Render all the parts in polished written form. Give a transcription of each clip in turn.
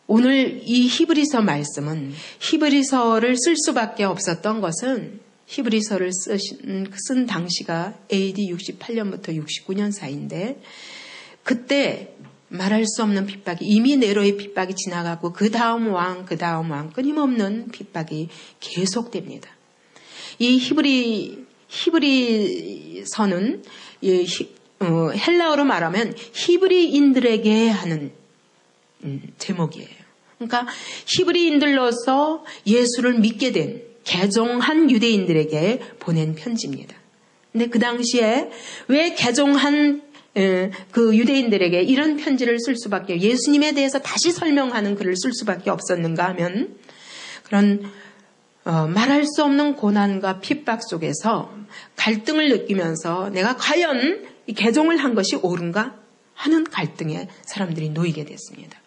오늘 이 히브리서 말씀은 히브리서를 쓸 수밖에 없었던 것은 히브리서를 쓴 당시가 AD 68년부터 69년 사이인데 그때 말할 수 없는 핍박이 이미 네로의 핍박이 지나가고 그 다음 왕 끊임없는 핍박이 계속됩니다. 이 히브리서는 헬라어로 말하면 히브리인들에게 하는 제목이에요. 그러니까 히브리인들로서 예수를 믿게 된 개종한 유대인들에게 보낸 편지입니다. 근데 그 당시에 왜 개종한 그 유대인들에게 이런 편지를 쓸 수밖에, 예수님에 대해서 다시 설명하는 글을 쓸 수밖에 없었는가 하면 그런 말할 수 없는 고난과 핍박 속에서 갈등을 느끼면서 내가 과연 이 개종을 한 것이 옳은가 하는 갈등에 사람들이 놓이게 됐습니다.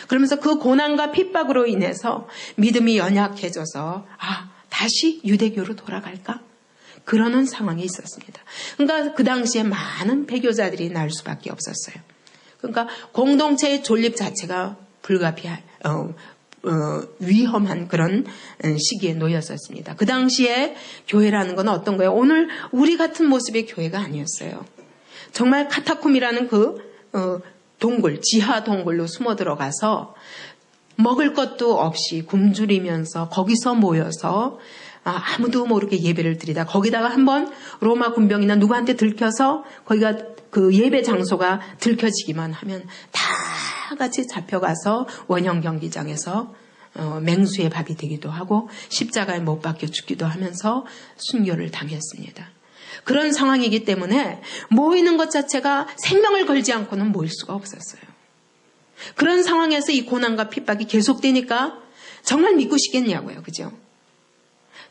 그러면서 그 고난과 핍박으로 인해서 믿음이 연약해져서 다시 유대교로 돌아갈까? 그러는 상황이 있었습니다. 그러니까 그 당시에 많은 배교자들이 날 수밖에 없었어요. 그러니까 공동체의 존립 자체가 위험한 그런 시기에 놓였었습니다. 그 당시에 교회라는 건 어떤 거예요? 오늘 우리 같은 모습의 교회가 아니었어요. 정말 카타콤이라는 동굴, 지하 동굴로 숨어 들어가서 먹을 것도 없이 굶주리면서 거기서 모여서 아무도 모르게 예배를 드리다 거기다가 한번 로마 군병이나 누구한테 들켜서 거기가 그 예배 장소가 들켜지기만 하면 다 같이 잡혀가서 원형 경기장에서 맹수의 밥이 되기도 하고 십자가에 못 박혀 죽기도 하면서 순교를 당했습니다. 그런 상황이기 때문에 모이는 것 자체가 생명을 걸지 않고는 모일 수가 없었어요. 그런 상황에서 이 고난과 핍박이 계속되니까 정말 믿고 싶겠냐고요. 그죠?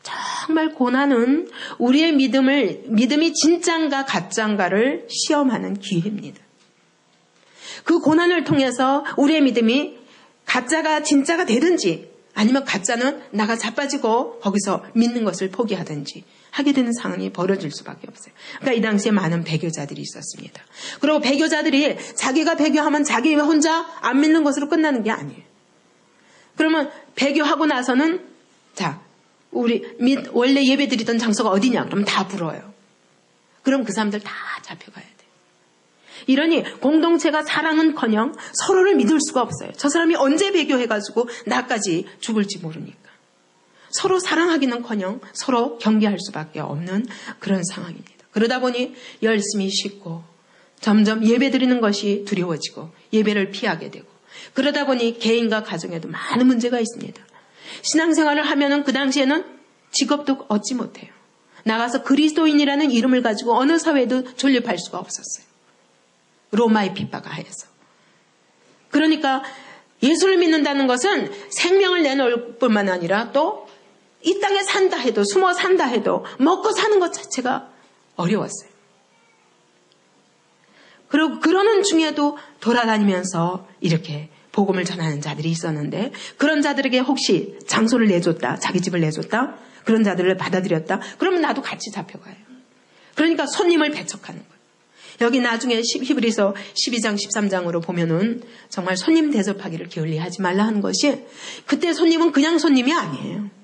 정말 고난은 우리의 믿음이 진짠가 가짠가를 시험하는 기회입니다. 그 고난을 통해서 우리의 믿음이 가짜가 진짜가 되든지 아니면 가짜는 나가 자빠지고 거기서 믿는 것을 포기하든지 하게 되는 상황이 벌어질 수밖에 없어요. 그러니까 이 당시에 많은 배교자들이 있었습니다. 그리고 배교자들이 자기가 배교하면 자기 혼자 안 믿는 것으로 끝나는 게 아니에요. 그러면 배교하고 나서는 우리 원래 예배 드리던 장소가 어디냐? 그러면 다 불어요. 그럼 그 사람들 다 잡혀가야 돼요. 이러니 공동체가 사랑은커녕 서로를 믿을 수가 없어요. 저 사람이 언제 배교해가지고 나까지 죽을지 모르니까. 서로 사랑하기는커녕 서로 경계할 수밖에 없는 그런 상황입니다. 그러다 보니 열심히 쉬고 점점 예배 드리는 것이 두려워지고 예배를 피하게 되고 그러다 보니 개인과 가정에도 많은 문제가 있습니다. 신앙생활을 하면은 그 당시에는 직업도 얻지 못해요. 나가서 그리스도인이라는 이름을 가지고 어느 사회도 존립할 수가 없었어요. 로마의 핍박 하에서. 그러니까 예수를 믿는다는 것은 생명을 내놓을 뿐만 아니라 또 이 땅에 산다 해도 숨어 산다 해도 먹고 사는 것 자체가 어려웠어요. 그리고 그러는 중에도 돌아다니면서 이렇게 복음을 전하는 자들이 있었는데 그런 자들에게 혹시 장소를 내줬다, 자기 집을 내줬다, 그런 자들을 받아들였다, 그러면 나도 같이 잡혀가요. 그러니까 손님을 배척하는 거예요. 여기 나중에 히브리서 12장 13장으로 보면은 정말 손님 대접하기를 게을리하지 말라 하는 것이 그때 손님은 그냥 손님이 아니에요.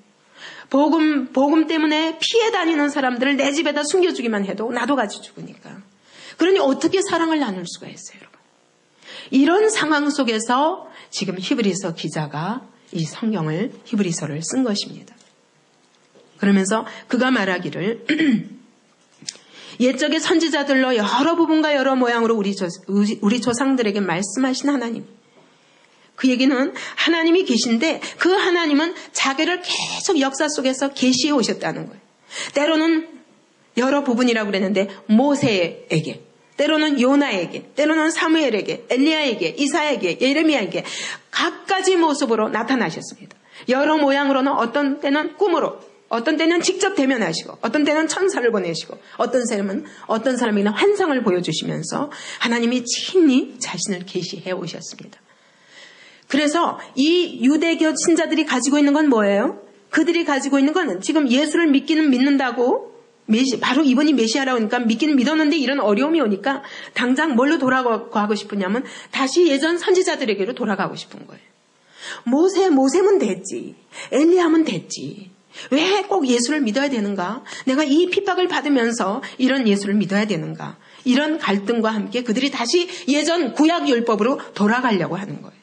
복음 때문에 피해 다니는 사람들을 내 집에다 숨겨주기만 해도 나도 같이 죽으니까. 그러니 어떻게 사랑을 나눌 수가 있어요, 여러분. 이런 상황 속에서 지금 히브리서 기자가 이 성경을 히브리서를 쓴 것입니다. 그러면서 그가 말하기를 옛적의 선지자들로 여러 부분과 여러 모양으로 우리 조상들에게 말씀하신 하나님. 그 얘기는 하나님이 계신데 그 하나님은 자기를 계속 역사 속에서 계시해 오셨다는 거예요. 때로는 여러 부분이라고 그랬는데 모세에게, 때로는 요나에게, 때로는 사무엘에게, 엘리야에게, 이사야에게, 예레미야에게 각가지 모습으로 나타나셨습니다. 여러 모양으로는 어떤 때는 꿈으로, 어떤 때는 직접 대면하시고, 어떤 때는 천사를 보내시고, 어떤 사람에게는 환상을 보여주시면서 하나님이 친히 자신을 계시해 오셨습니다. 그래서 이 유대교 신자들이 가지고 있는 건 뭐예요? 그들이 가지고 있는 건 지금 예수를 믿는다고 바로 이분이 메시아라고 하니까 믿기는 믿었는데 이런 어려움이 오니까 당장 뭘로 돌아가고 싶으냐면 다시 예전 선지자들에게로 돌아가고 싶은 거예요. 모세면 됐지. 엘리야면 됐지. 왜 꼭 예수를 믿어야 되는가? 내가 이 핍박을 받으면서 이런 예수를 믿어야 되는가? 이런 갈등과 함께 그들이 다시 예전 구약 율법으로 돌아가려고 하는 거예요.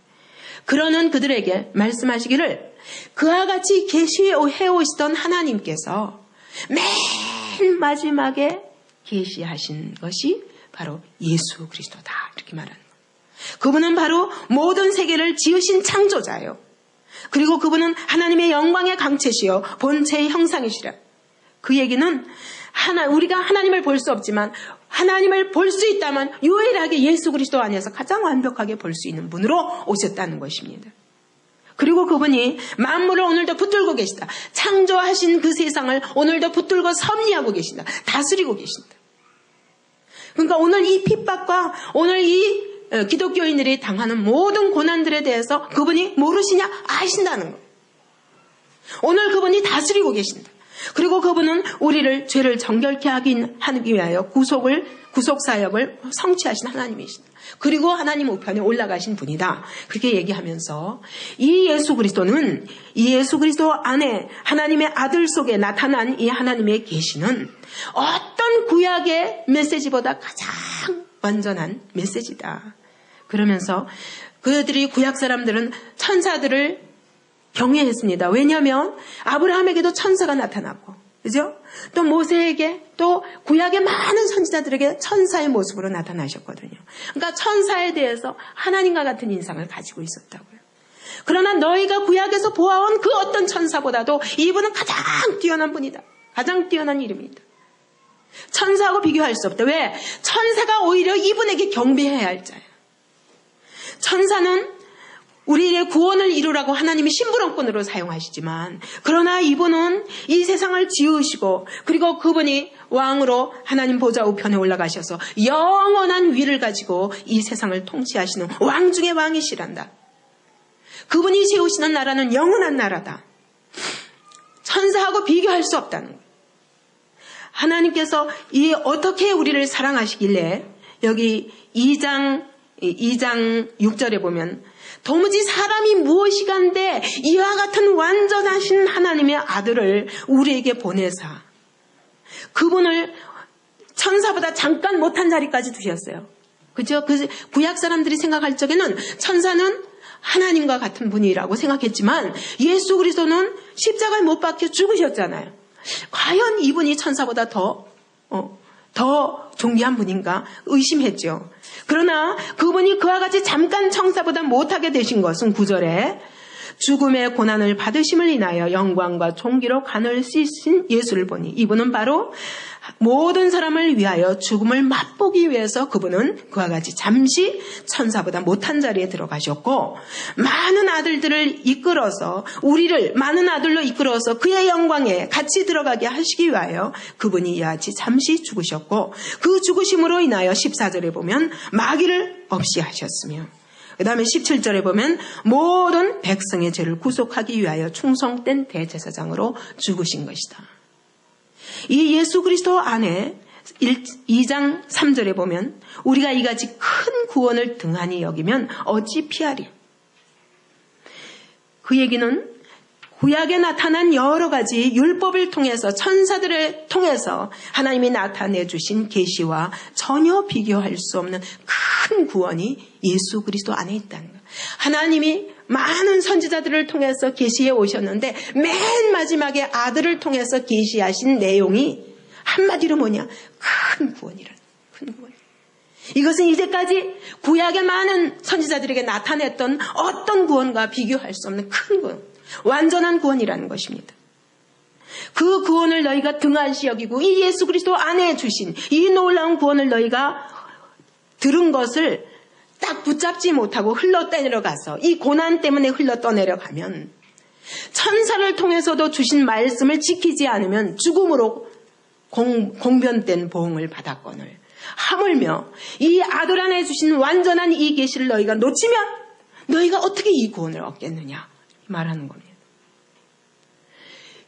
그러는 그들에게 말씀하시기를 그와 같이 계시해 오시던 하나님께서 맨 마지막에 계시하신 것이 바로 예수 그리스도다. 이렇게 말하는 거예요. 그분은 바로 모든 세계를 지으신 창조자예요. 그리고 그분은 하나님의 영광의 강체시요 본체의 형상이시라. 그 얘기는 우리가 하나님을 볼 수 없지만 하나님을 볼 수 있다면 유일하게 예수 그리스도 안에서 가장 완벽하게 볼 수 있는 분으로 오셨다는 것입니다. 그리고 그분이 만물을 오늘도 붙들고 계시다. 창조하신 그 세상을 오늘도 붙들고 섭리하고 계신다. 다스리고 계신다. 그러니까 오늘 이 핍박과 오늘 이 기독교인들이 당하는 모든 고난들에 대해서 그분이 모르시냐? 아신다는 거예요. 오늘 그분이 다스리고 계신다. 그리고 그분은 우리를 죄를 정결케 하기 위하여 구속사역을 성취하신 하나님이신다. 그리고 하나님 우편에 올라가신 분이다. 그렇게 얘기하면서 이 예수 그리스도는 이 예수 그리스도 안에 하나님의 아들 속에 나타난 이 하나님의 계시는 어떤 구약의 메시지보다 가장 완전한 메시지다. 그러면서 그들이 구약 사람들은 천사들을 경외했습니다. 왜냐하면 아브라함에게도 천사가 나타났고, 그죠? 또 모세에게 또 구약의 많은 선지자들에게 천사의 모습으로 나타나셨거든요. 그러니까 천사에 대해서 하나님과 같은 인상을 가지고 있었다고요. 그러나 너희가 구약에서 보아온 그 어떤 천사보다도 이분은 가장 뛰어난 분이다. 가장 뛰어난 이름이다. 천사하고 비교할 수 없다. 왜? 천사가 오히려 이분에게 경배해야 할 자예요. 천사는 우리의 구원을 이루라고 하나님이 심부름꾼으로 사용하시지만 그러나 이분은 이 세상을 지으시고 그리고 그분이 왕으로 하나님 보좌 우편에 올라가셔서 영원한 위를 가지고 이 세상을 통치하시는 왕 중의 왕이시란다. 그분이 세우시는 나라는 영원한 나라다. 천사하고 비교할 수 없다는 거예요. 하나님께서 어떻게 우리를 사랑하시길래 여기 2장 6절에 보면 도무지 사람이 무엇이간데 이와 같은 완전하신 하나님의 아들을 우리에게 보내사 그분을 천사보다 잠깐 못한 자리까지 두셨어요. 그죠? 그 구약 사람들이 생각할 적에는 천사는 하나님과 같은 분이라고 생각했지만 예수 그리스도는 십자가에 못 박혀 죽으셨잖아요. 과연 이분이 천사보다 더 존귀한 분인가 의심했죠. 그러나 그분이 그와 같이 잠깐 천사보다 못하게 되신 것은 9절에 죽음의 고난을 받으심을 인하여 영광과 존귀로 간을 씻으신 예수를 보니 이분은 바로 모든 사람을 위하여 죽음을 맛보기 위해서 그분은 그와 같이 잠시 천사보다 못한 자리에 들어가셨고 많은 아들들을 이끌어서 우리를 많은 아들로 이끌어서 그의 영광에 같이 들어가게 하시기 위하여 그분이 이와 같이 잠시 죽으셨고 그 죽으심으로 인하여 14절에 보면 마귀를 없이 하셨으며 그 다음에 17절에 보면 모든 백성의 죄를 구속하기 위하여 충성된 대제사장으로 죽으신 것이다. 이 예수 그리스도 안에 2장 3절에 보면 우리가 이같이 큰 구원을 등한히 여기면 어찌 피하랴. 그 얘기는 구약에 나타난 여러 가지 율법을 통해서 천사들을 통해서 하나님이 나타내 주신 계시와 전혀 비교할 수 없는 큰 구원이 예수 그리스도 안에 있다는 거예요. 하나님이 많은 선지자들을 통해서 계시해 오셨는데 맨 마지막에 아들을 통해서 계시하신 내용이 한마디로 뭐냐? 큰 구원이라는 큰 구원. 이것은 이제까지 구약의 많은 선지자들에게 나타냈던 어떤 구원과 비교할 수 없는 큰 구원, 완전한 구원이라는 것입니다. 그 구원을 너희가 등한시 여기고 이 예수 그리스도 안에 주신 이 놀라운 구원을 너희가 들은 것을 딱 붙잡지 못하고 흘러 떠내려가서 이 고난 때문에 흘러 떠내려가면 천사를 통해서도 주신 말씀을 지키지 않으면 죽음으로 공변된 보응을 받았거늘 하물며 이 아들 안에 주신 완전한 이 계시를 너희가 놓치면 너희가 어떻게 이 구원을 얻겠느냐 말하는 겁니다.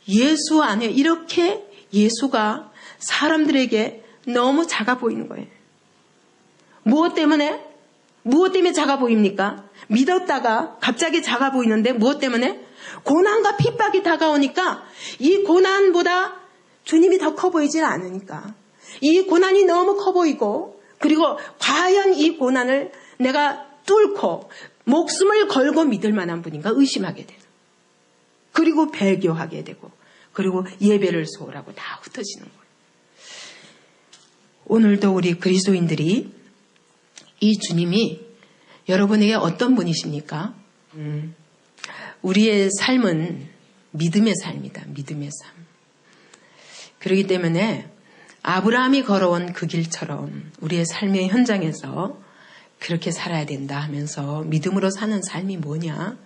예수 안에 이렇게 예수가 사람들에게 너무 작아 보이는 거예요. 무엇 때문에? 무엇 때문에 작아 보입니까? 믿었다가 갑자기 작아 보이는데 무엇 때문에? 고난과 핍박이 다가오니까 이 고난보다 주님이 더 커 보이질 않으니까 이 고난이 너무 커 보이고 그리고 과연 이 고난을 내가 뚫고 목숨을 걸고 믿을 만한 분인가 의심하게 되고 그리고 배교하게 되고 그리고 예배를 소홀하고 다 흩어지는 거예요. 오늘도 우리 그리스도인들이 이 주님이 여러분에게 어떤 분이십니까? 우리의 삶은 믿음의 삶이다. 믿음의 삶. 그렇기 때문에 아브라함이 걸어온 그 길처럼 우리의 삶의 현장에서 그렇게 살아야 된다 하면서 믿음으로 사는 삶이 뭐냐?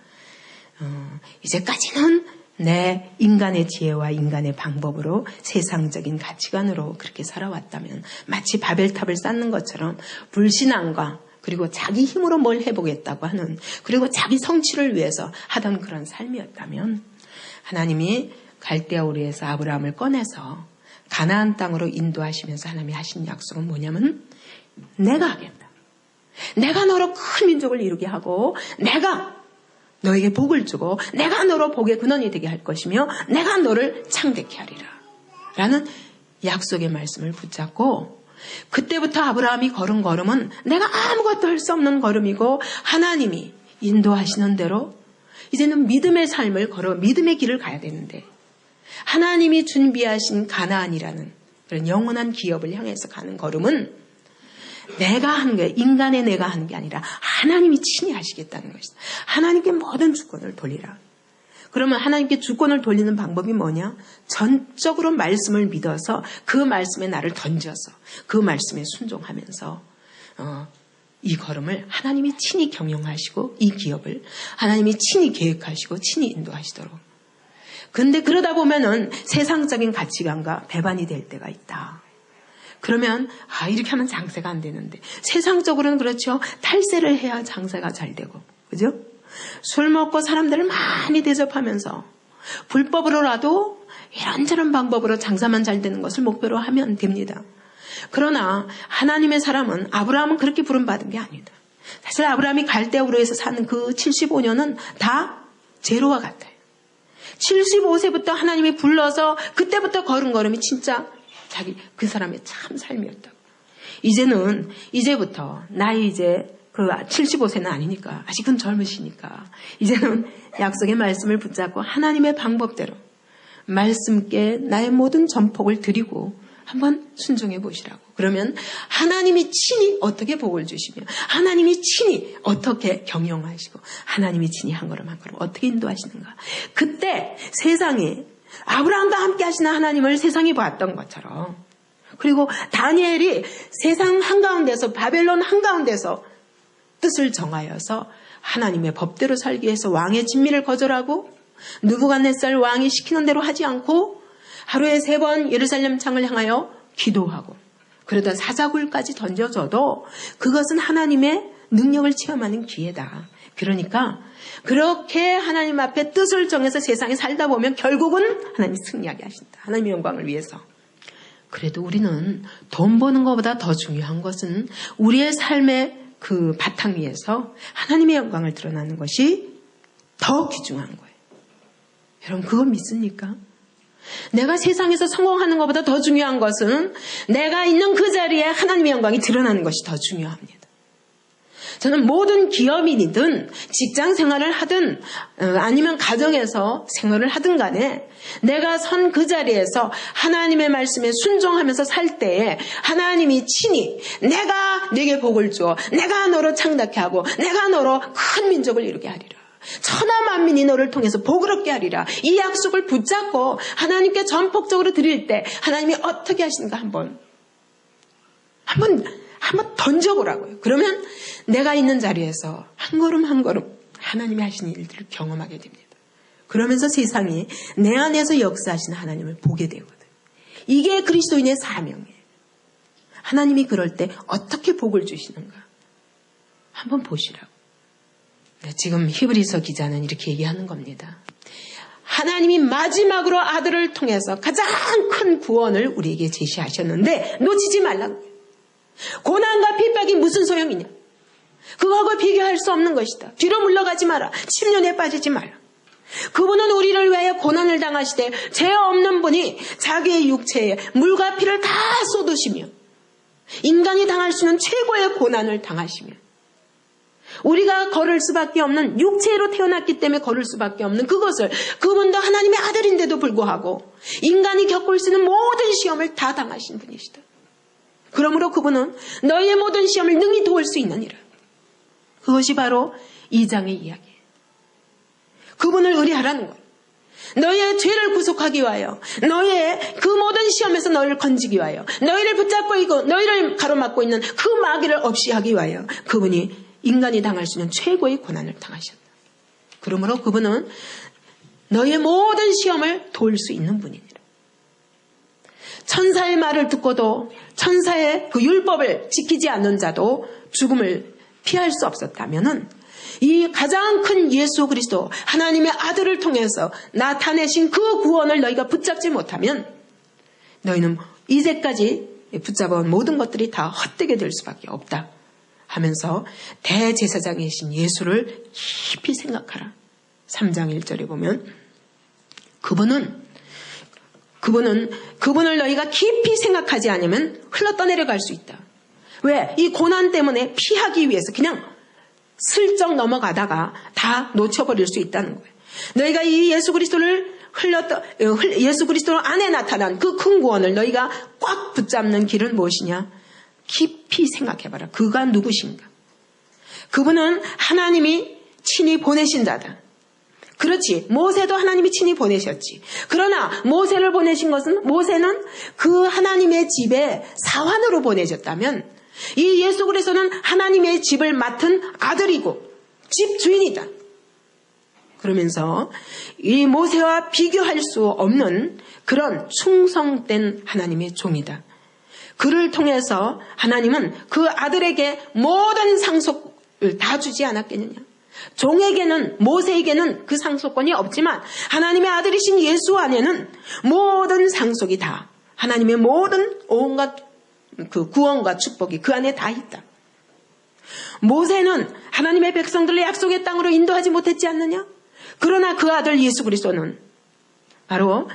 이제까지는 내 인간의 지혜와 인간의 방법으로 세상적인 가치관으로 그렇게 살아왔다면 마치 바벨탑을 쌓는 것처럼 불신앙과 그리고 자기 힘으로 뭘 해보겠다고 하는 그리고 자기 성취를 위해서 하던 그런 삶이었다면 하나님이 갈대아 우르에서 아브라함을 꺼내서 가나안 땅으로 인도하시면서 하나님이 하신 약속은 뭐냐면 내가 하겠다. 내가 너로 큰 민족을 이루게 하고 내가 너에게 복을 주고 내가 너로 복의 근원이 되게 할 것이며 내가 너를 창대케 하리라 라는 약속의 말씀을 붙잡고 그때부터 아브라함이 걸은 걸음은 내가 아무것도 할 수 없는 걸음이고 하나님이 인도하시는 대로 이제는 믿음의 삶을 걸어 믿음의 길을 가야 되는데 하나님이 준비하신 가나안이라는 그런 영원한 기업을 향해서 가는 걸음은 내가 하는 게 인간의 내가 하는 게 아니라 하나님이 친히 하시겠다는 것이다. 하나님께 모든 주권을 돌리라. 그러면 하나님께 주권을 돌리는 방법이 뭐냐? 전적으로 말씀을 믿어서 그 말씀에 나를 던져서 그 말씀에 순종하면서 이 걸음을 하나님이 친히 경영하시고 이 기업을 하나님이 친히 계획하시고 친히 인도하시도록. 그런데 그러다 보면은 세상적인 가치관과 배반이 될 때가 있다. 그러면 이렇게 하면 장사가 안 되는데 세상적으로는 그렇죠. 탈세를 해야 장사가 잘 되고 그죠? 술 먹고 사람들을 많이 대접하면서 불법으로라도 이런저런 방법으로 장사만 잘 되는 것을 목표로 하면 됩니다. 그러나 하나님의 사람은 아브라함은 그렇게 부름받은 게 아니다. 사실 아브라함이 갈대아 우르에서 사는 그 75년은 다 제로와 같아요. 75세부터 하나님이 불러서 그때부터 걸은 걸음이 진짜 그 사람의 참 삶이었다고. 이제부터 나이 이제 75세는 아니니까 아직은 젊으시니까 이제는 약속의 말씀을 붙잡고 하나님의 방법대로 말씀께 나의 모든 전폭을 드리고 한번 순종해 보시라고. 그러면 하나님이 친히 어떻게 복을 주시며 하나님이 친히 어떻게 경영하시고 하나님이 친히 한 걸음 한 걸음 어떻게 인도하시는가. 그때 세상에 아브라함과 함께 하시는 하나님을 세상이 봤던 것처럼 그리고 다니엘이 세상 한가운데서 바벨론 한가운데서 뜻을 정하여서 하나님의 법대로 살기 위해서 왕의 진미를 거절하고 느부갓네살 왕이 시키는 대로 하지 않고 하루에 3번 예루살렘 창을 향하여 기도하고 그러다 사자굴까지 던져줘도 그것은 하나님의 능력을 체험하는 기회다. 그러니까 그렇게 하나님 앞에 뜻을 정해서 세상에 살다 보면 결국은 하나님이 승리하게 하신다. 하나님의 영광을 위해서. 그래도 우리는 돈 버는 것보다 더 중요한 것은 우리의 삶의 그 바탕 위에서 하나님의 영광을 드러나는 것이 더 귀중한 거예요. 여러분 그거 믿습니까? 내가 세상에서 성공하는 것보다 더 중요한 것은 내가 있는 그 자리에 하나님의 영광이 드러나는 것이 더 중요합니다. 저는 모든 기업인이든 직장 생활을 하든 아니면 가정에서 생활을 하든 간에 내가 선 그 자리에서 하나님의 말씀에 순종하면서 살 때에 하나님이 친히 내가 네게 복을 주어 내가 너로 창답케 하고 내가 너로 큰 민족을 이루게 하리라. 천하 만민이 너를 통해서 복을 얻게 하리라. 이 약속을 붙잡고 하나님께 전폭적으로 드릴 때 하나님이 어떻게 하시는가 한번 던져보라고요. 그러면 내가 있는 자리에서 한 걸음 한 걸음 하나님이 하시는 일들을 경험하게 됩니다. 그러면서 세상이 내 안에서 역사하시는 하나님을 보게 되거든. 이게 그리스도인의 사명이에요. 하나님이 그럴 때 어떻게 복을 주시는가 한번 보시라고. 네, 지금 히브리서 기자는 이렇게 얘기하는 겁니다. 하나님이 마지막으로 아들을 통해서 가장 큰 구원을 우리에게 제시하셨는데 놓치지 말라고. 고난과 핍박이 무슨 소용이냐? 그거하고 비교할 수 없는 것이다. 뒤로 물러가지 마라. 침륜에 빠지지 마라. 그분은 우리를 위하여 고난을 당하시되 죄 없는 분이 자기의 육체에 물과 피를 다 쏟으시며 인간이 당할 수 있는 최고의 고난을 당하시며 우리가 걸을 수밖에 없는 육체로 태어났기 때문에 걸을 수밖에 없는 그것을 그분도 하나님의 아들인데도 불구하고 인간이 겪을 수 있는 모든 시험을 다 당하신 분이시다. 그러므로 그분은 너희의 모든 시험을 능히 도울 수 있느니라. 그것이 바로 2장의 이야기예요. 그분을 의뢰하라는 거예요. 너희의 죄를 구속하기 위하여 너희의 그 모든 시험에서 너희를 건지기 위하여 너희를 붙잡고 있고 너희를 가로막고 있는 그 마귀를 없이 하기 위하여 그분이 인간이 당할 수 있는 최고의 고난을 당하셨다. 그러므로 그분은 너희의 모든 시험을 도울 수 있는 분이니라. 천사의 말을 듣고도 천사의 그 율법을 지키지 않는 자도 죽음을 피할 수 없었다면은 이 가장 큰 예수 그리스도 하나님의 아들을 통해서 나타내신 그 구원을 너희가 붙잡지 못하면 너희는 이제까지 붙잡아온 모든 것들이 다 헛되게 될 수밖에 없다 하면서 대제사장이신 예수를 깊이 생각하라. 3장 1절에 보면 그분을 너희가 깊이 생각하지 않으면 흘러떠내려갈 수 있다. 왜? 이 고난 때문에 피하기 위해서 그냥 슬쩍 넘어가다가 다 놓쳐버릴 수 있다는 거예요. 너희가 이 예수 그리스도 안에 나타난 그 큰 구원을 너희가 꽉 붙잡는 길은 무엇이냐? 깊이 생각해봐라. 그가 누구신가? 그분은 하나님이 친히 보내신 자다. 그렇지. 모세도 하나님이 친히 보내셨지. 그러나 모세를 보내신 것은 모세는 그 하나님의 집에 사환으로 보내졌다면 이 예수 그리스도는 하나님의 집을 맡은 아들이고 집 주인이다. 그러면서 이 모세와 비교할 수 없는 그런 충성된 하나님의 종이다. 그를 통해서 하나님은 그 아들에게 모든 상속을 다 주지 않았겠느냐. 종에게는 모세에게는 그 상속권이 없지만 하나님의 아들이신 예수 안에는 모든 상속이 다 하나님의 모든 온갖 그 구원과 축복이 그 안에 다 있다. 모세는 하나님의 백성들을 약속의 땅으로 인도하지 못했지 않느냐? 그러나 그 아들 예수 그리스도는 바로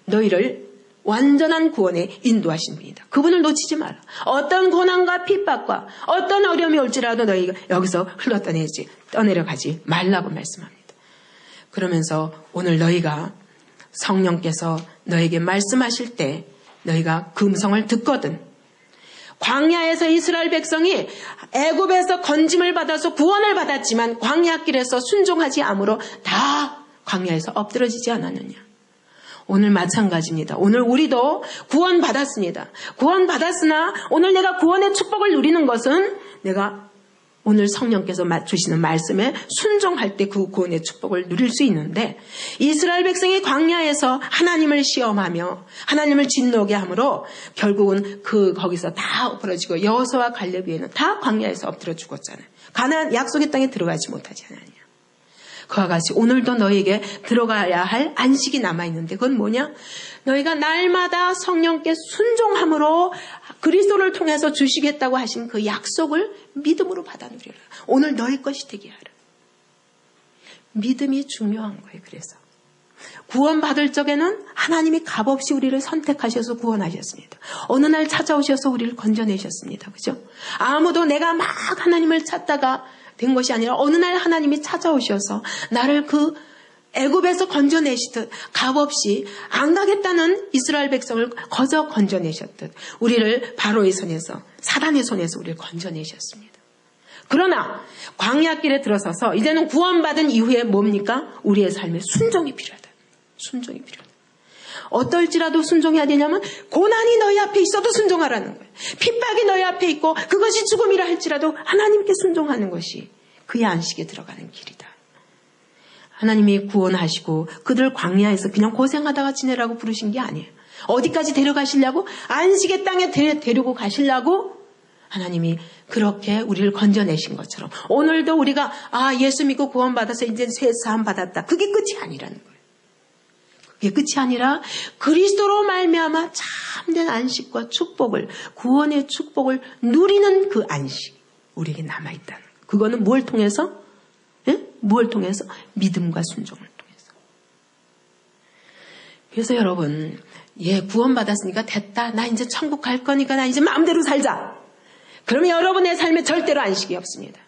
너희를 완전한 구원에 인도하신 분이다. 그분을 놓치지 마라. 어떤 고난과 핍박과 어떤 어려움이 올지라도 너희가 여기서 떠내려가지 말라고 말씀합니다. 그러면서 오늘 너희가 성령께서 너에게 말씀하실 때 너희가 그 음성을 듣거든 광야에서 이스라엘 백성이 애굽에서 건짐을 받아서 구원을 받았지만 광야길에서 순종하지 않으므로 다 광야에서 엎드러지지 않았느냐. 오늘 마찬가지입니다. 오늘 우리도 구원받았습니다. 구원받았으나 오늘 내가 구원의 축복을 누리는 것은 내가 오늘 성령께서 주시는 말씀에 순종할 때 그 구원의 축복을 누릴 수 있는데 이스라엘 백성이 광야에서 하나님을 시험하며 하나님을 진노하게 함으로 결국은 거기서 다 엎어지고 여호수아와 갈렙에는 다 광야에서 엎드려 죽었잖아요. 가나안 약속의 땅에 들어가지 못하지 않았냐. 그와 같이 오늘도 너에게 들어가야 할 안식이 남아있는데 그건 뭐냐? 너희가 날마다 성령께 순종함으로 그리스도를 통해서 주시겠다고 하신 그 약속을 믿음으로 받아 누리라. 오늘 너희 것이 되게 하라. 믿음이 중요한 거예요. 그래서 구원받을 적에는 하나님이 값없이 우리를 선택하셔서 구원하셨습니다. 어느 날 찾아오셔서 우리를 건져내셨습니다. 그죠? 아무도 내가 막 하나님을 찾다가 된 것이 아니라 어느 날 하나님이 찾아오셔서 나를 그 애굽에서 건져내시듯 값없이 안 가겠다는 이스라엘 백성을 거저 건져내셨듯 우리를 바로의 손에서 사단의 손에서 우리를 건져내셨습니다. 그러나 광야길에 들어서서 이제는 구원받은 이후에 뭡니까? 우리의 삶에 순종이 필요하다. 순종이 필요하다. 어떨지라도 순종해야 되냐면 고난이 너희 앞에 있어도 순종하라는 거예요. 핍박이 너희 앞에 있고 그것이 죽음이라 할지라도 하나님께 순종하는 것이 그의 안식에 들어가는 길이다. 하나님이 구원하시고 그들 광야에서 그냥 고생하다가 지내라고 부르신 게 아니에요. 어디까지 데려가시려고? 안식의 땅에 데리고 가시려고 하나님이 그렇게 우리를 건져내신 것처럼 오늘도 우리가 예수 믿고 구원받아서 이제 쇠사함 받았다. 그게 끝이 아니라는 거예요. 그게 끝이 아니라 그리스도로 말미암아 참된 안식과 축복을 구원의 축복을 누리는 그 안식 우리에게 남아있다는 거예요. 그거는 뭘 통해서? 예? 뭘 통해서? 믿음과 순종을 통해서. 그래서 여러분, 구원받았으니까 됐다. 나 이제 천국 갈 거니까 나 이제 마음대로 살자. 그러면 여러분의 삶에 절대로 안식이 없습니다.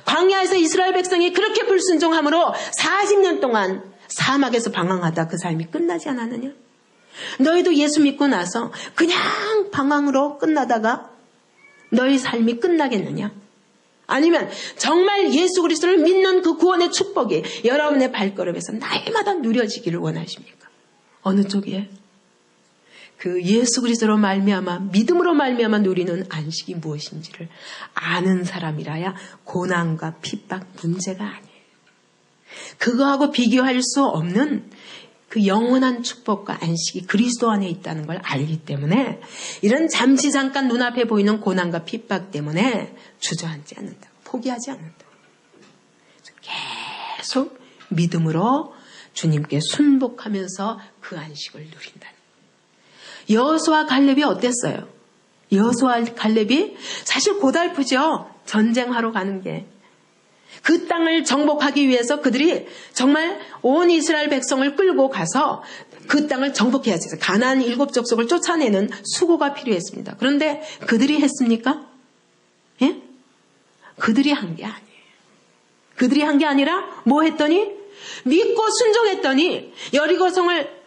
광야에서 이스라엘 백성이 그렇게 불순종함으로 40년 동안 사막에서 방황하다 그 삶이 끝나지 않았느냐? 너희도 예수 믿고 나서 그냥 방황으로 끝나다가 너희 삶이 끝나겠느냐? 아니면 정말 예수 그리스도를 믿는 그 구원의 축복이 여러분의 발걸음에서 날마다 누려지기를 원하십니까? 어느 쪽이에요? 그 예수 그리스도로 말미암아 믿음으로 말미암아 누리는 안식이 무엇인지를 아는 사람이라야 고난과 핍박 문제가 아니에요. 그거하고 비교할 수 없는 그 영원한 축복과 안식이 그리스도 안에 있다는 걸 알기 때문에 이런 잠시 잠깐 눈앞에 보이는 고난과 핍박 때문에 주저앉지 않는다. 포기하지 않는다. 계속 믿음으로 주님께 순복하면서 그 안식을 누린다. 여호수아 갈렙이 어땠어요? 여호수아 갈렙이 사실 고달프죠. 전쟁하러 가는 게. 그 땅을 정복하기 위해서 그들이 정말 온 이스라엘 백성을 끌고 가서 그 땅을 정복해야지. 가나안 7족속을 쫓아내는 수고가 필요했습니다. 그런데 그들이 했습니까? 예? 그들이 한 게 아니에요. 그들이 한 게 아니라 뭐 했더니? 믿고 순종했더니 여리고성을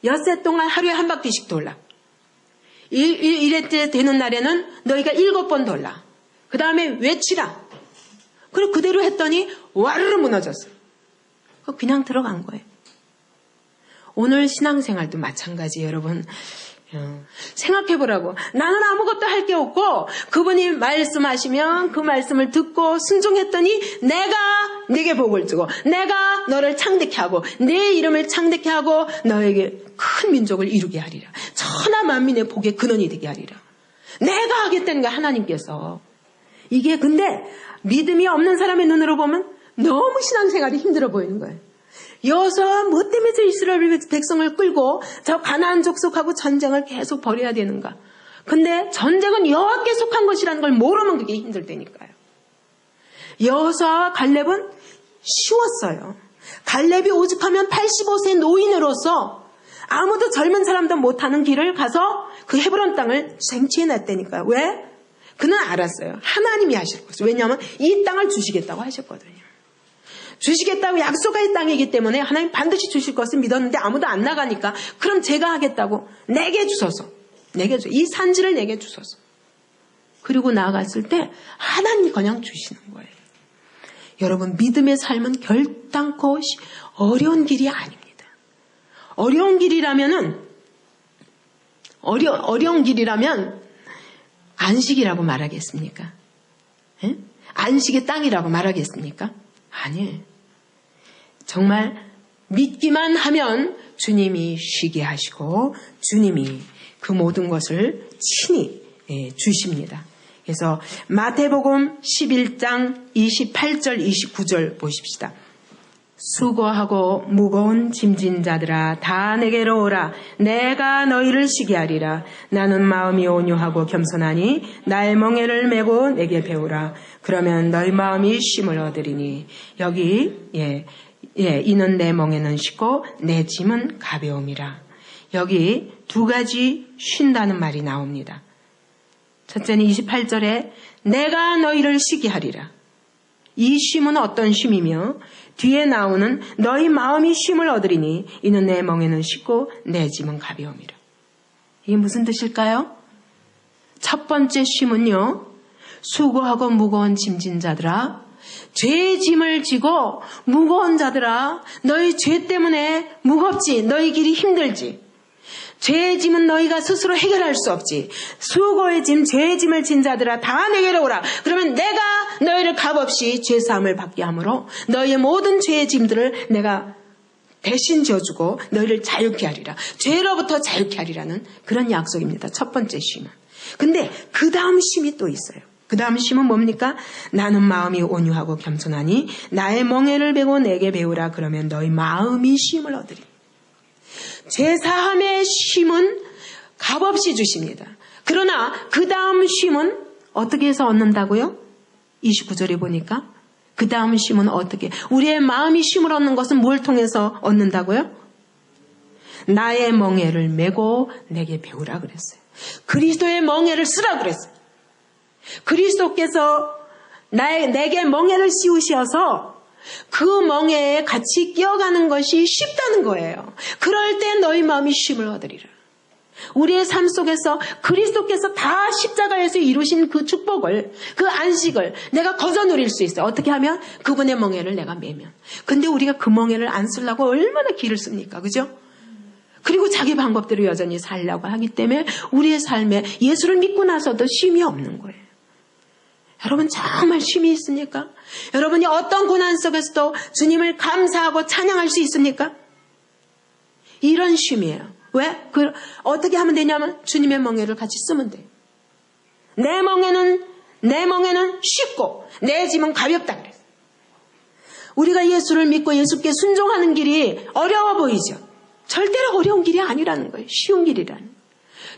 엿새 동안 하루에 한 바퀴씩 돌라. 이랬때 되는 날에는 너희가 7번 돌라. 그 다음에 외치라. 그리고 그대로 했더니 와르르 무너졌어. 그냥 들어간 거예요. 오늘 신앙생활도 마찬가지 여러분. 생각해보라고. 나는 아무것도 할 게 없고 그분이 말씀하시면 그 말씀을 듣고 순종했더니 내가 네게 복을 주고 내가 너를 창대케 하고 내 이름을 창대케 하고 너에게 큰 민족을 이루게 하리라. 천하 만민의 복의 근원이 되게 하리라. 내가 하겠다는 게 하나님께서. 이게 근데 믿음이 없는 사람의 눈으로 보면 너무 신앙생활이 힘들어 보이는 거예요. 여호수아가 뭐 때문에 저 이스라엘 백성을 끌고 저 가나안 족속하고 전쟁을 계속 벌여야 되는가. 근데 전쟁은 여호와께 속한 것이라는 걸 모르면 그게 힘들다니까요. 여호수아와 갈렙은 쉬웠어요. 갈렙이 오죽하면 85세 노인으로서 아무도 젊은 사람도 못하는 길을 가서 그 헤브론 땅을 쟁취해놨다니까요. 왜? 그는 알았어요. 하나님이 하실 것을. 왜냐하면 이 땅을 주시겠다고 하셨거든요. 주시겠다고 약속할 땅이기 때문에 하나님 반드시 주실 것을 믿었는데 아무도 안 나가니까 그럼 제가 하겠다고 내게 주소서. 내게 주소서. 이 산지를 내게 주소서. 그리고 나아갔을 때 하나님이 그냥 주시는 거예요. 여러분 믿음의 삶은 결단코 어려운 길이 아닙니다. 어려운 길이라면 안식이라고 말하겠습니까? 에? 안식의 땅이라고 말하겠습니까? 아니에요. 정말 믿기만 하면 주님이 쉬게 하시고 주님이 그 모든 것을 친히 주십니다. 그래서 마태복음 11장 28절 29절 보십시다. 수고하고 무거운 짐진 자들아 다 내게로 오라. 내가 너희를 쉬게 하리라. 나는 마음이 온유하고 겸손하니 나의 멍에를 메고 내게 배우라. 그러면 너희 마음이 쉼을 얻으리니. 여기 이는 내 멍에는 쉽고 내 짐은 가벼움이라. 여기 두 가지 쉰다는 말이 나옵니다. 첫째는 28절에 내가 너희를 쉬게 하리라. 이 쉼은 어떤 쉼이며 뒤에 나오는 너희 마음이 쉼을 얻으리니 이는 내 멍에는 쉽고 내 짐은 가벼움이라. 이게 무슨 뜻일까요? 첫 번째 쉼은요. 수고하고 무거운 짐진 자들아 죄의 짐을 지고 무거운 자들아 너희 죄 때문에 무겁지 너희 길이 힘들지 죄의 짐은 너희가 스스로 해결할 수 없지. 수고의 짐, 죄의 짐을 진 자들아 다 내게로 오라. 그러면 내가 너희를 값없이 죄사함을 받게 하므로 너희의 모든 죄의 짐들을 내가 대신 져주고 너희를 자유케 하리라. 죄로부터 자유케 하리라는 그런 약속입니다. 첫 번째 쉼은. 근데 그 다음 쉼이 또 있어요. 그 다음 쉼은 뭡니까? 나는 마음이 온유하고 겸손하니 나의 멍에를 베고 내게 배우라. 그러면 너희 마음이 쉼을 얻으리. 죄사함의 쉼은 값없이 주십니다. 그러나 그 다음 쉼은 어떻게 해서 얻는다고요? 29절에 보니까 그 다음 쉼은 어떻게? 우리의 마음이 쉼을 얻는 것은 뭘 통해서 얻는다고요? 나의 멍에를 메고 내게 배우라 그랬어요. 그리스도의 멍에를 쓰라 그랬어요. 그리스도께서 내게 멍에를 씌우셔서 그 멍에에 같이 끼어가는 것이 쉽다는 거예요. 그럴 때 너희 마음이 쉼을 얻으리라. 우리의 삶 속에서 그리스도께서 다 십자가에서 이루신 그 축복을, 그 안식을 내가 거저 누릴 수 있어요. 어떻게 하면? 그분의 멍에를 내가 매면. 근데 우리가 그 멍에를 안 쓰려고 얼마나 기를 씁니까? 그죠? 그리고 자기 방법대로 여전히 살려고 하기 때문에 우리의 삶에 예수를 믿고 나서도 쉼이 없는 거예요. 여러분 정말 쉼이 있습니까? 여러분이 어떤 고난 속에서도 주님을 감사하고 찬양할 수 있습니까? 이런 쉼이에요. 왜? 어떻게 하면 되냐면 주님의 멍에를 같이 쓰면 돼요. 내 멍에는 쉽고 내 짐은 가볍다 그랬어요. 우리가 예수를 믿고 예수께 순종하는 길이 어려워 보이죠? 절대로 어려운 길이 아니라는 거예요. 쉬운 길이라는 거예요.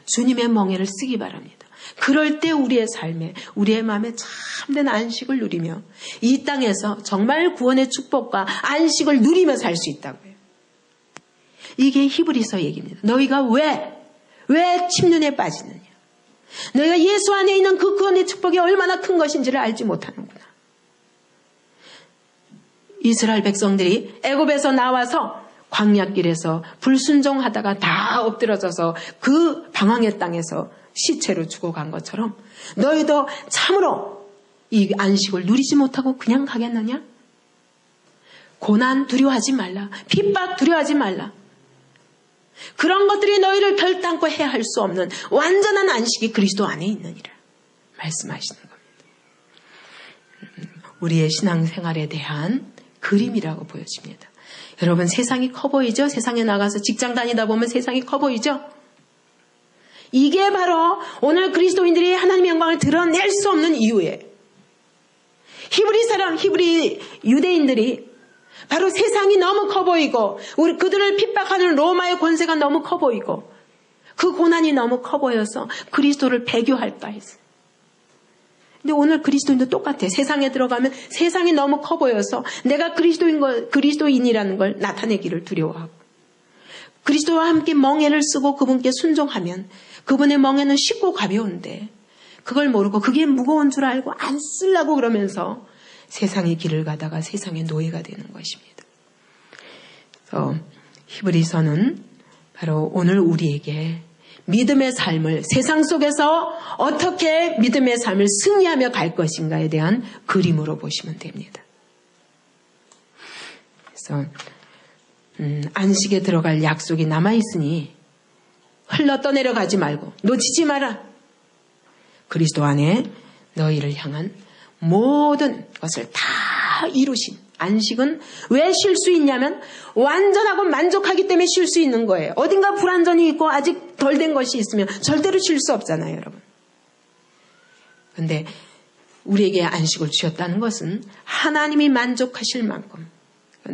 주님의 멍에를 쓰기 바랍니다. 그럴 때 우리의 삶에, 우리의 마음에 참된 안식을 누리며 이 땅에서 정말 구원의 축복과 안식을 누리며 살 수 있다고요. 이게 히브리서 얘기입니다. 너희가 왜 침륜에 빠지느냐? 너희가 예수 안에 있는 그 구원의 축복이 얼마나 큰 것인지를 알지 못하는구나. 이스라엘 백성들이 애굽에서 나와서 광야길에서 불순종하다가 다 엎드러져서 그 방황의 땅에서 시체로 죽어간 것처럼 너희도 참으로 이 안식을 누리지 못하고 그냥 가겠느냐? 고난 두려워하지 말라. 핍박 두려워하지 말라. 그런 것들이 너희를 결단코 해할 수 없는 완전한 안식이 그리스도 안에 있느니라 말씀하시는 겁니다. 우리의 신앙생활에 대한 그림이라고 보여집니다. 여러분 세상이 커 보이죠? 세상에 나가서 직장 다니다 보면 세상이 커 보이죠? 이게 바로 오늘 그리스도인들이 하나님의 영광을 드러낼 수 없는 이유예요. 히브리 유대인들이 바로 세상이 너무 커 보이고 그들을 핍박하는 로마의 권세가 너무 커 보이고 그 고난이 너무 커 보여서 그리스도를 배교할까 했어요. 근데 오늘 그리스도인도 똑같아요. 세상에 들어가면 세상이 너무 커 보여서 내가 그리스도인이라는 걸 나타내기를 두려워하고 그리스도와 함께 멍에를 쓰고 그분께 순종하면 그분의 멍에는 쉽고 가벼운데 그걸 모르고 그게 무거운 줄 알고 안 쓰려고 그러면서 세상의 길을 가다가 세상의 노예가 되는 것입니다. 그래서 히브리서는 바로 오늘 우리에게 믿음의 삶을 세상 속에서 어떻게 믿음의 삶을 승리하며 갈 것인가에 대한 그림으로 보시면 됩니다. 그래서 안식에 들어갈 약속이 남아있으니 흘러 떠내려가지 말고 놓치지 마라. 그리스도 안에 너희를 향한 모든 것을 다 이루신 안식은 왜 쉴 수 있냐면 완전하고 만족하기 때문에 쉴 수 있는 거예요. 어딘가 불완전이 있고 아직 덜 된 것이 있으면 절대로 쉴 수 없잖아요, 여러분. 그런데 우리에게 안식을 주셨다는 것은 하나님이 만족하실 만큼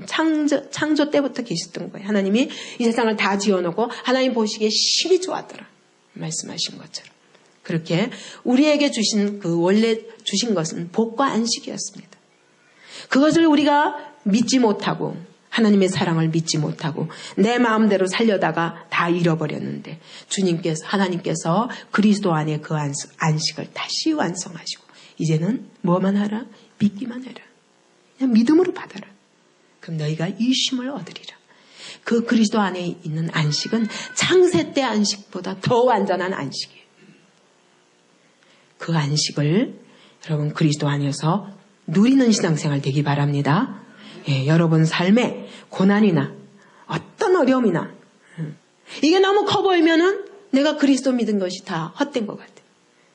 창조 때부터 계셨던 거예요. 하나님이 이 세상을 다 지어놓고 하나님 보시기에 심히 좋았더라 말씀하신 것처럼. 그렇게 우리에게 주신 원래 주신 것은 복과 안식이었습니다. 그것을 우리가 믿지 못하고 하나님의 사랑을 믿지 못하고 내 마음대로 살려다가 다 잃어버렸는데 하나님께서 그리스도 안에 그 안식을 다시 완성하시고 이제는 뭐만 하라? 믿기만 해라. 그냥 믿음으로 받아라. 그럼 너희가 이 쉼을 얻으리라. 그 그리스도 안에 있는 안식은 창세 때 안식보다 더 완전한 안식이에요. 그 안식을 여러분 그리스도 안에서 누리는 신앙생활 되기 바랍니다. 예, 여러분 삶에 고난이나 어떤 어려움이나 이게 너무 커 보이면은 내가 그리스도 믿은 것이 다 헛된 것 같아요.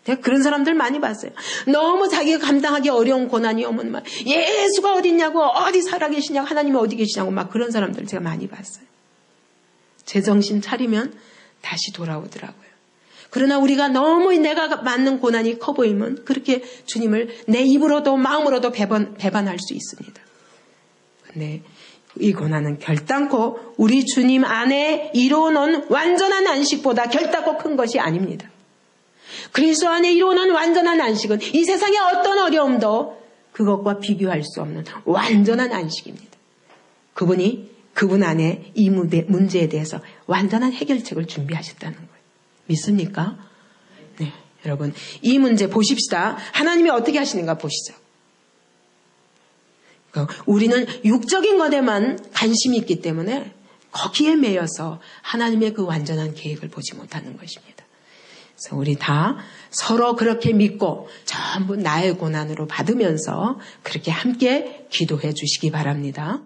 내가 그런 사람들 많이 봤어요. 너무 자기가 감당하기 어려운 고난이 오면 막 예수가 어디 있냐고 어디 살아계시냐고 하나님이 어디 계시냐고 막 그런 사람들 제가 많이 봤어요. 제정신 차리면 다시 돌아오더라고요. 그러나 우리가 너무 내가 맞는 고난이 커 보이면 그렇게 주님을 내 입으로도 마음으로도 배반할 수 있습니다. 그런데 이 고난은 결단코 우리 주님 안에 이루어놓은 완전한 안식보다 결단코 큰 것이 아닙니다. 그리스도 안에 이루어놓은 완전한 안식은 이 세상의 어떤 어려움도 그것과 비교할 수 없는 완전한 안식입니다. 그분 안에 이 문제에 대해서 완전한 해결책을 준비하셨다는 거예요. 믿습니까? 네, 여러분 이 문제 보십시다. 하나님이 어떻게 하시는가 보시죠. 우리는 육적인 것에만 관심이 있기 때문에 거기에 매여서 하나님의 그 완전한 계획을 보지 못하는 것입니다. 그래서 우리 다 서로 그렇게 믿고 전부 나의 고난으로 받으면서 그렇게 함께 기도해 주시기 바랍니다.